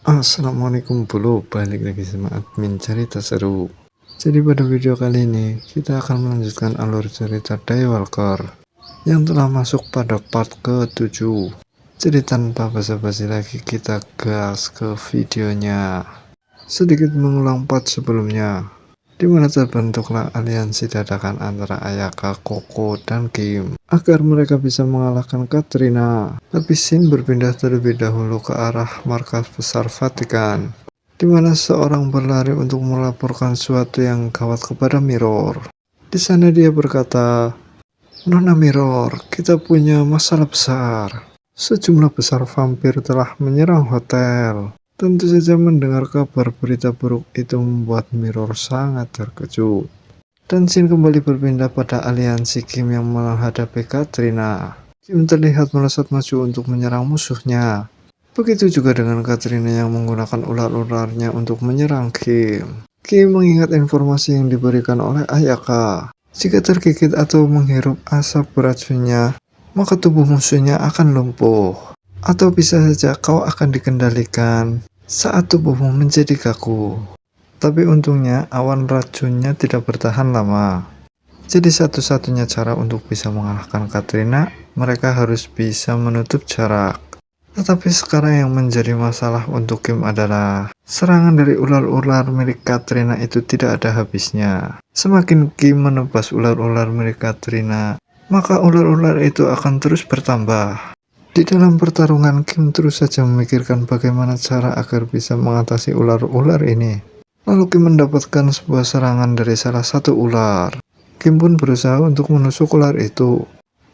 Assalamualaikum bro, balik lagi sama admin cerita seru. Jadi pada video kali ini kita akan melanjutkan alur cerita Daywalker yang telah masuk pada part ke-7. Jadi tanpa basa-basi lagi kita gas ke videonya. Sedikit mengulang part sebelumnya, di mana terbentuklah aliansi dadakan antara Ayaka, Koko, dan Kim agar mereka bisa mengalahkan Katrina. Tapi scene berpindah terlebih dahulu ke arah markas besar Vatikan, di mana seorang berlari untuk melaporkan sesuatu yang gawat kepada Mirror. Di sana dia berkata, "Nona Mirror, kita punya masalah besar. Sejumlah besar vampir telah menyerang hotel." Tentu saja mendengar kabar berita buruk itu membuat Mirror sangat terkejut. Dan scene kembali berpindah pada aliansi Kim yang menghadapi Katrina. Kim terlihat melesat maju untuk menyerang musuhnya. Begitu juga dengan Katrina yang menggunakan ular-ularnya untuk menyerang Kim. Kim mengingat informasi yang diberikan oleh Ayaka. Jika tergigit atau menghirup asap beracunnya, maka tubuh musuhnya akan lumpuh. Atau bisa saja kau akan dikendalikan saat tubuhmu menjadi kaku. Tapi untungnya awan racunnya tidak bertahan lama. Jadi satu-satunya cara untuk bisa mengalahkan Katrina, mereka harus bisa menutup jarak. Tetapi sekarang yang menjadi masalah untuk Kim adalah serangan dari ular-ular milik Katrina itu tidak ada habisnya. Semakin Kim menebas ular-ular milik Katrina, maka ular-ular itu akan terus bertambah. Di dalam pertarungan, Kim terus saja memikirkan bagaimana cara agar bisa mengatasi ular-ular ini. Lalu Kim mendapatkan sebuah serangan dari salah satu ular. Kim pun berusaha untuk menusuk ular itu.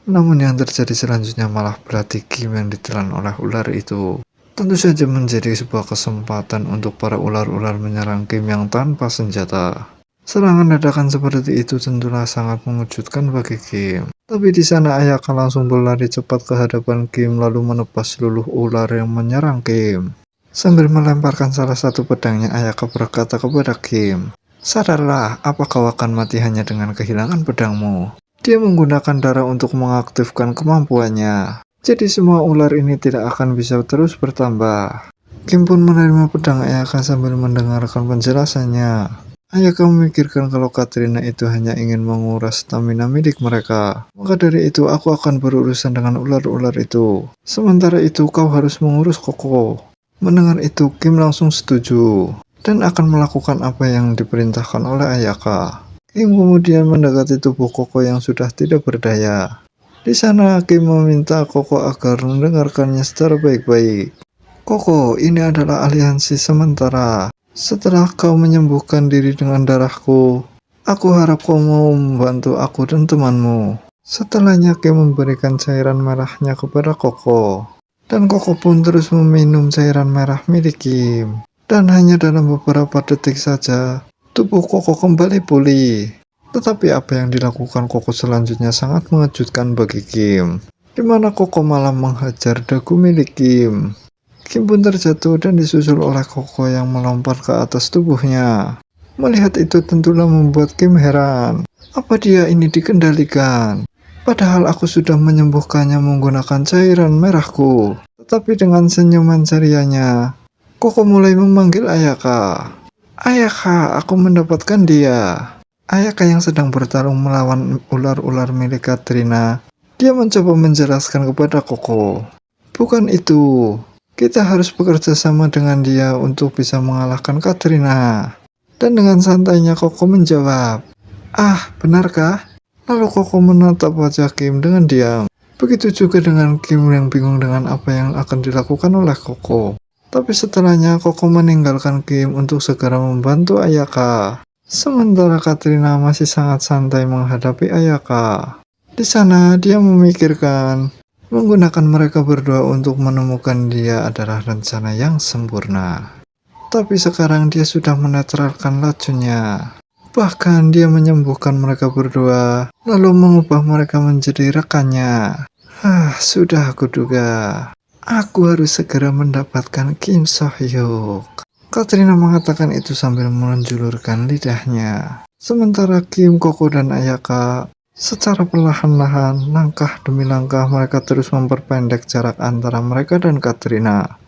Namun yang terjadi selanjutnya malah berarti Kim yang ditelan oleh ular itu. Tentu saja menjadi sebuah kesempatan untuk para ular-ular menyerang Kim yang tanpa senjata. Serangan dadakan seperti itu tentulah sangat mengejutkan bagi Kim. Tapi di sana Ayaka langsung berlari cepat ke hadapan Kim lalu menebas seluruh ular yang menyerang Kim. Sambil melemparkan salah satu pedangnya, Ayaka berkata kepada Kim, "Sadarlah, apa kau akan mati hanya dengan kehilangan pedangmu?" Dia menggunakan darah untuk mengaktifkan kemampuannya. Jadi semua ular ini tidak akan bisa terus bertambah. Kim pun menerima pedang Ayaka sambil mendengarkan penjelasannya. Ayaka memikirkan kalau Katrina itu hanya ingin menguras stamina milik mereka. Maka dari itu aku akan berurusan dengan ular-ular itu. Sementara itu kau harus mengurus Koko. Mendengar itu Kim langsung setuju dan akan melakukan apa yang diperintahkan oleh Ayaka. Kim kemudian mendekati tubuh Koko yang sudah tidak berdaya. Di sana Kim meminta Koko agar mendengarkannya secara baik-baik. "Koko, ini adalah aliansi sementara. Setelah kau menyembuhkan diri dengan darahku, aku harap kau mau membantu aku dan temanmu." Setelahnya Kim memberikan cairan merahnya kepada Koko. Dan Koko pun terus meminum cairan merah milik Kim. Dan hanya dalam beberapa detik saja, tubuh Koko kembali pulih. Tetapi apa yang dilakukan Koko selanjutnya sangat mengejutkan bagi Kim. Di mana Koko malah menghajar dagu milik Kim. Kim pun terjatuh dan disusul oleh Koko yang melompat ke atas tubuhnya. Melihat itu tentulah membuat Kim heran. Apa dia ini dikendalikan? Padahal aku sudah menyembuhkannya menggunakan cairan merahku. Tetapi dengan senyuman cerianya, Koko mulai memanggil Ayaka. "Ayaka, aku mendapatkan dia." Ayaka yang sedang bertarung melawan ular-ular milik Katrina. Dia mencoba menjelaskan kepada Koko, "Bukan itu. Kita harus bekerja sama dengan dia untuk bisa mengalahkan Katrina." Dan dengan santainya Koko menjawab, "Ah, benarkah?" Lalu Koko menatap wajah Kim dengan diam. Begitu juga dengan Kim yang bingung dengan apa yang akan dilakukan oleh Koko. Tapi setelahnya Koko meninggalkan Kim untuk segera membantu Ayaka. Sementara Katrina masih sangat santai menghadapi Ayaka. Di sana dia memikirkan, menggunakan mereka berdua untuk menemukan dia adalah rencana yang sempurna. Tapi sekarang dia sudah menetralkan racunnya. Bahkan dia menyembuhkan mereka berdua, lalu mengubah mereka menjadi rekannya. Sudah aku duga. Aku harus segera mendapatkan Kim So-hyuk. Katrina mengatakan itu sambil menjulurkan lidahnya. Sementara Kim, Koko, dan Ayaka secara perlahan-lahan, langkah demi langkah mereka terus memperpendek jarak antara mereka dan Katrina.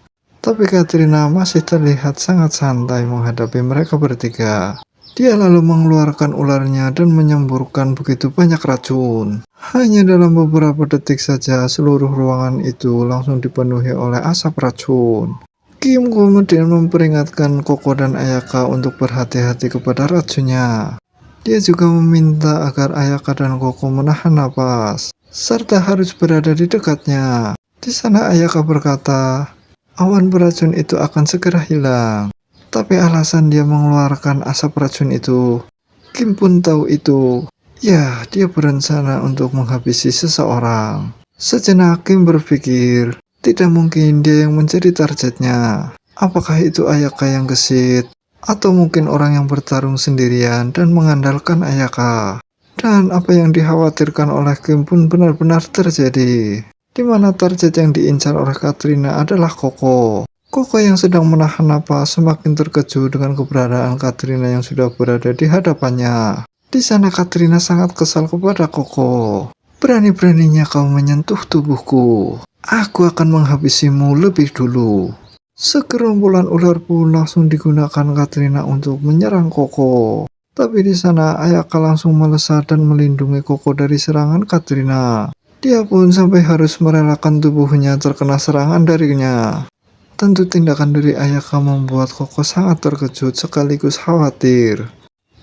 Tapi Katrina masih terlihat sangat santai menghadapi mereka bertiga. Dia lalu mengeluarkan ularnya dan menyemburkan begitu banyak racun. Hanya dalam beberapa detik saja seluruh ruangan itu langsung dipenuhi oleh asap racun. Kim kemudian memperingatkan Koko dan Ayaka untuk berhati-hati kepada racunnya. Dia juga meminta agar Ayaka dan Koko menahan napas, serta harus berada di dekatnya. Di sana Ayaka berkata, awan beracun itu akan segera hilang. Tapi alasan dia mengeluarkan asap racun itu, Kim pun tahu itu. Ya, dia berencana untuk menghabisi seseorang. Sejenak Kim berpikir, tidak mungkin dia yang menjadi targetnya. Apakah itu Ayaka yang gesit? Atau mungkin orang yang bertarung sendirian dan mengandalkan Ayaka? Dan apa yang dikhawatirkan oleh Kim pun benar-benar terjadi. Di mana target yang diincar oleh Katrina adalah Koko. Koko yang sedang menahan napas semakin terkejut dengan keberadaan Katrina yang sudah berada di hadapannya. Di sana Katrina sangat kesal kepada Koko. Berani-beraninya kau menyentuh tubuhku. Aku akan menghabisimu lebih dulu. Segerombolan ular pun langsung digunakan Katrina untuk menyerang Koko. Tapi di sana Ayaka langsung melesat dan melindungi Koko dari serangan Katrina. Dia pun sampai harus merelakan tubuhnya terkena serangan darinya. Tentu tindakan dari Ayaka membuat Koko sangat terkejut sekaligus khawatir.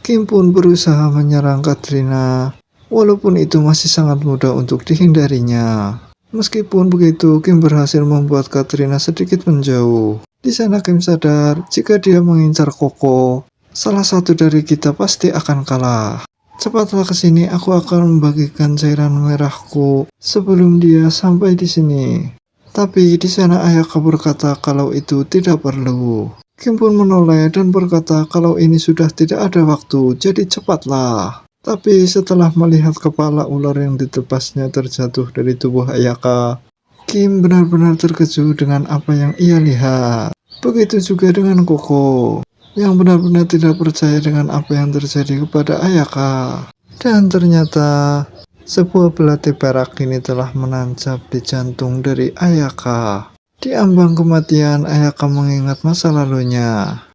Kim pun berusaha menyerang Katrina, walaupun itu masih sangat mudah untuk dihindarinya. Meskipun begitu, Kim berhasil membuat Katrina sedikit menjauh. Di sana Kim sadar jika dia mengincar Koko, salah satu dari kita pasti akan kalah. Cepatlah ke sini, aku akan membagikan cairan merahku sebelum dia sampai di sini. Tapi di sana Ayaka berkata kalau itu tidak perlu. Kim pun menoleh dan berkata kalau ini sudah tidak ada waktu, jadi cepatlah. Tapi setelah melihat kepala ular yang ditebasnya terjatuh dari tubuh Ayaka, Kim benar-benar terkejut dengan apa yang ia lihat. Begitu juga dengan Koko, yang benar-benar tidak percaya dengan apa yang terjadi kepada Ayaka. Dan ternyata sebuah belati perak ini telah menancap di jantung dari Ayaka. Di ambang kematian, Ayaka mengingat masa lalunya,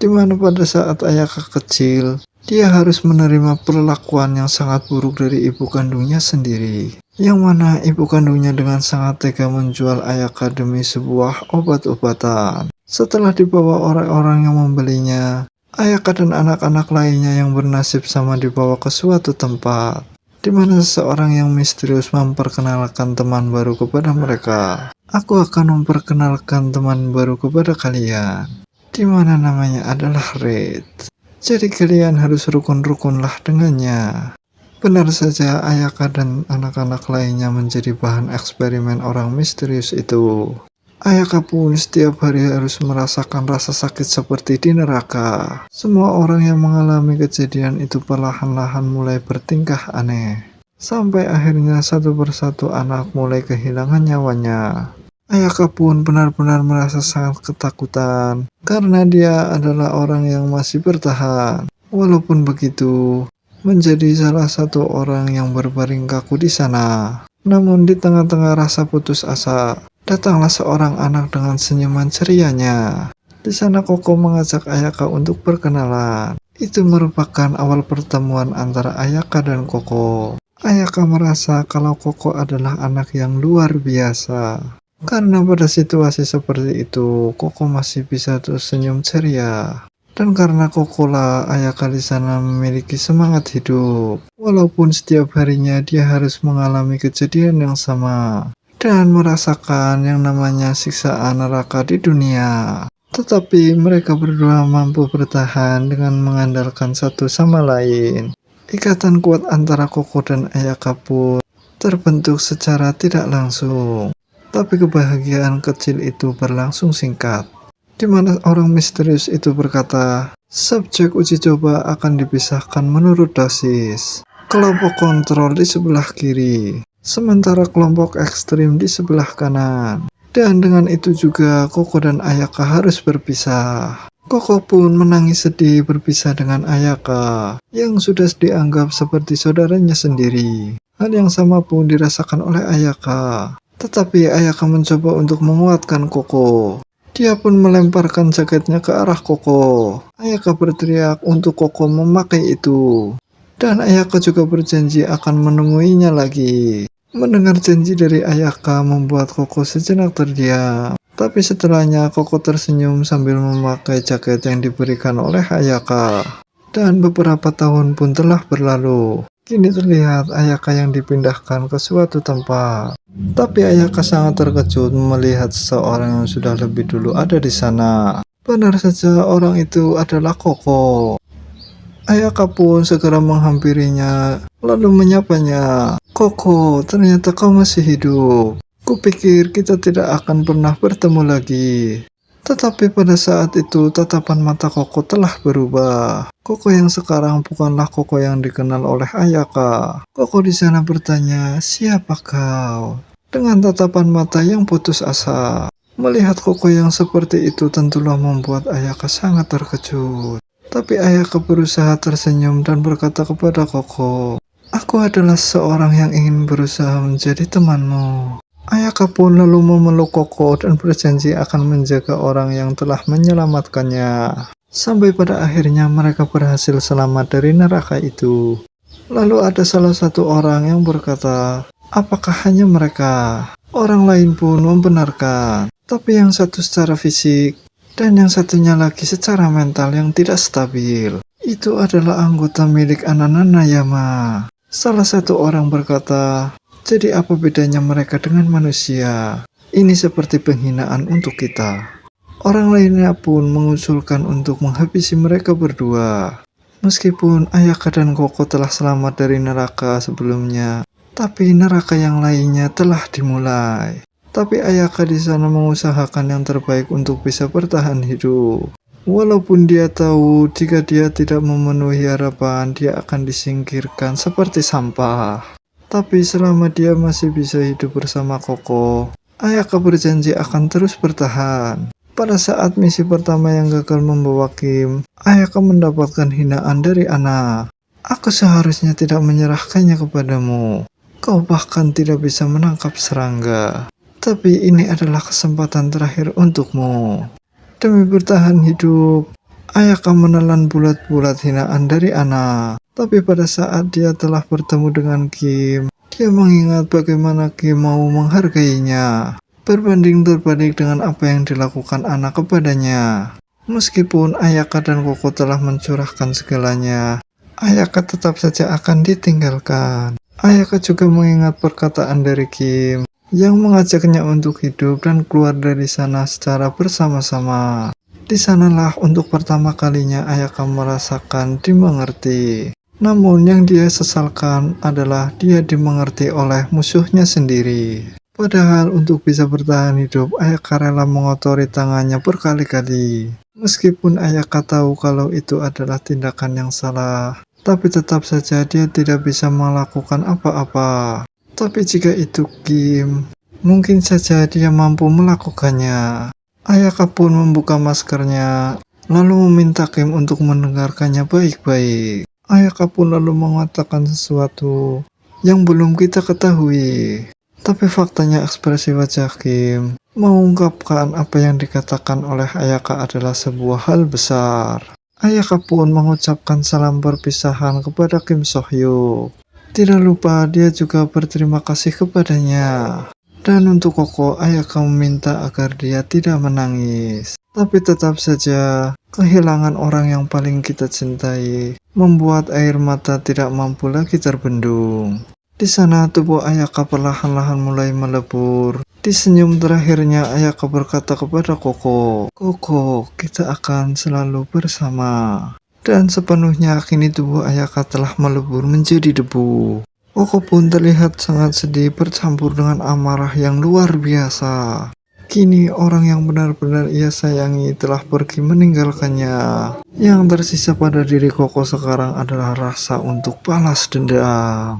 di mana pada saat Ayaka kecil, dia harus menerima perlakuan yang sangat buruk dari ibu kandungnya sendiri, yang mana ibu kandungnya dengan sangat tega menjual Ayaka demi sebuah obat-obatan. Setelah dibawa orang-orang yang membelinya, Ayaka dan anak-anak lainnya yang bernasib sama dibawa ke suatu tempat, di mana seseorang yang misterius memperkenalkan teman baru kepada mereka. Aku akan memperkenalkan teman baru kepada kalian, di mana namanya adalah Red. Jadi kalian harus rukun-rukunlah dengannya. Benar saja, Ayaka dan anak-anak lainnya menjadi bahan eksperimen orang misterius itu. Ayaka pun setiap hari harus merasakan rasa sakit seperti di neraka. Semua orang yang mengalami kejadian itu perlahan-lahan mulai bertingkah aneh. Sampai akhirnya satu persatu anak mulai kehilangan nyawanya. Ayaka pun benar-benar merasa sangat ketakutan karena dia adalah orang yang masih bertahan. Walaupun begitu, menjadi salah satu orang yang berbaring kaku di sana. Namun di tengah-tengah rasa putus asa, datanglah seorang anak dengan senyuman cerianya. Di sana Koko mengajak Ayaka untuk berkenalan. Itu merupakan awal pertemuan antara Ayaka dan Koko. Ayaka merasa kalau Koko adalah anak yang luar biasa. Karena pada situasi seperti itu, Koko masih bisa tersenyum ceria. Dan karena Koko lah, Ayaka di sana memiliki semangat hidup. Walaupun setiap harinya dia harus mengalami kejadian yang sama dan merasakan yang namanya siksaan neraka di dunia. Tetapi mereka berdua mampu bertahan dengan mengandalkan satu sama lain. Ikatan kuat antara Koko dan Ayaka pun terbentuk secara tidak langsung. Tapi kebahagiaan kecil itu berlangsung singkat, di mana orang misterius itu berkata, subjek uji coba akan dipisahkan menurut dosis. Kelompok kontrol di sebelah kiri, sementara kelompok ekstrim di sebelah kanan. Dan dengan itu juga Koko dan Ayaka harus berpisah. Koko pun menangis sedih berpisah dengan Ayaka, yang sudah dianggap seperti saudaranya sendiri. Hal yang sama pun dirasakan oleh Ayaka. Tetapi Ayaka mencoba untuk menguatkan Koko. Dia pun melemparkan jaketnya ke arah Koko. Ayaka berteriak untuk Koko memakai itu. Dan Ayaka juga berjanji akan menemuinya lagi. Mendengar janji dari Ayaka membuat Koko sejenak terdiam. Tapi setelahnya Koko tersenyum sambil memakai jaket yang diberikan oleh Ayaka. Dan beberapa tahun pun telah berlalu. Kini terlihat Ayaka yang dipindahkan ke suatu tempat. Tapi Ayaka sangat terkejut melihat seseorang yang sudah lebih dulu ada di sana. Benar saja orang itu adalah Koko. Ayaka pun segera menghampirinya lalu menyapanya. Koko, ternyata kau masih hidup. Kupikir kita tidak akan pernah bertemu lagi. Tetapi pada saat itu tatapan mata Koko telah berubah. Koko yang sekarang bukanlah Koko yang dikenal oleh Ayaka. Koko di sana bertanya, "Siapa kau?" Dengan tatapan mata yang putus asa. Melihat Koko yang seperti itu tentulah membuat Ayaka sangat terkejut. Tapi Ayaka berusaha tersenyum dan berkata kepada Koko, "Aku adalah seorang yang ingin berusaha menjadi temanmu." Ayaka pun lalu memeluk Koko dan berjanji akan menjaga orang yang telah menyelamatkannya. Sampai pada akhirnya mereka berhasil selamat dari neraka itu. Lalu ada salah satu orang yang berkata, "Apakah hanya mereka?" Orang lain pun membenarkan. Tapi yang satu secara fisik dan yang satunya lagi secara mental yang tidak stabil. Itu adalah anggota milik Ananayama. Salah satu orang berkata, "Jadi apa bedanya mereka dengan manusia? Ini seperti penghinaan untuk kita." Orang lainnya pun mengusulkan untuk menghabisi mereka berdua. Meskipun Ayaka dan Koko telah selamat dari neraka sebelumnya, tapi neraka yang lainnya telah dimulai. Tapi Ayaka di sana mengusahakan yang terbaik untuk bisa bertahan hidup. Walaupun dia tahu jika dia tidak memenuhi harapan, dia akan disingkirkan seperti sampah. Tapi selama dia masih bisa hidup bersama Koko, Ayaka berjanji akan terus bertahan. Pada saat misi pertama yang gagal membawa Kim, Ayaka mendapatkan hinaan dari anak. "Aku seharusnya tidak menyerahkannya kepadamu. Kau bahkan tidak bisa menangkap serangga. Tapi ini adalah kesempatan terakhir untukmu." Demi bertahan hidup, Ayaka menelan bulat-bulat hinaan dari anak. Tapi pada saat dia telah bertemu dengan Kim, dia mengingat bagaimana Kim mau menghargainya. Berbanding terbalik dengan apa yang dilakukan anak kepadanya. Meskipun Ayaka dan Koko telah mencurahkan segalanya, Ayaka tetap saja akan ditinggalkan. Ayaka juga mengingat perkataan dari Kim yang mengajaknya untuk hidup dan keluar dari sana secara bersama-sama. Di sanalah untuk pertama kalinya Ayaka merasakan dimengerti. Namun yang dia sesalkan adalah dia dimengerti oleh musuhnya sendiri. Padahal untuk bisa bertahan hidup, Ayaka rela mengotori tangannya berkali-kali. Meskipun Ayaka tahu kalau itu adalah tindakan yang salah, tapi tetap saja dia tidak bisa melakukan apa-apa. Tapi jika itu Kim, mungkin saja dia mampu melakukannya. Ayaka pun membuka maskernya, lalu meminta Kim untuk mendengarkannya baik-baik. Ayaka pun lalu mengatakan sesuatu yang belum kita ketahui. Tapi faktanya ekspresi wajah Kim mengungkapkan apa yang dikatakan oleh Ayaka adalah sebuah hal besar. Ayaka pun mengucapkan salam perpisahan kepada Kim Sohyuk. Tidak lupa dia juga berterima kasih kepadanya. Dan untuk Koko, Ayaka meminta agar dia tidak menangis. Tapi tetap saja, kehilangan orang yang paling kita cintai membuat air mata tidak mampu lagi terbendung. Di sana tubuh Ayaka perlahan-lahan mulai melebur. Di senyum terakhirnya Ayaka berkata kepada Koko, "Koko, kita akan selalu bersama." Dan sepenuhnya kini tubuh Ayaka telah melebur menjadi debu. Koko pun terlihat sangat sedih bercampur dengan amarah yang luar biasa. Kini orang yang benar-benar ia sayangi telah pergi meninggalkannya. Yang tersisa pada diri Koko sekarang adalah rasa untuk balas dendam.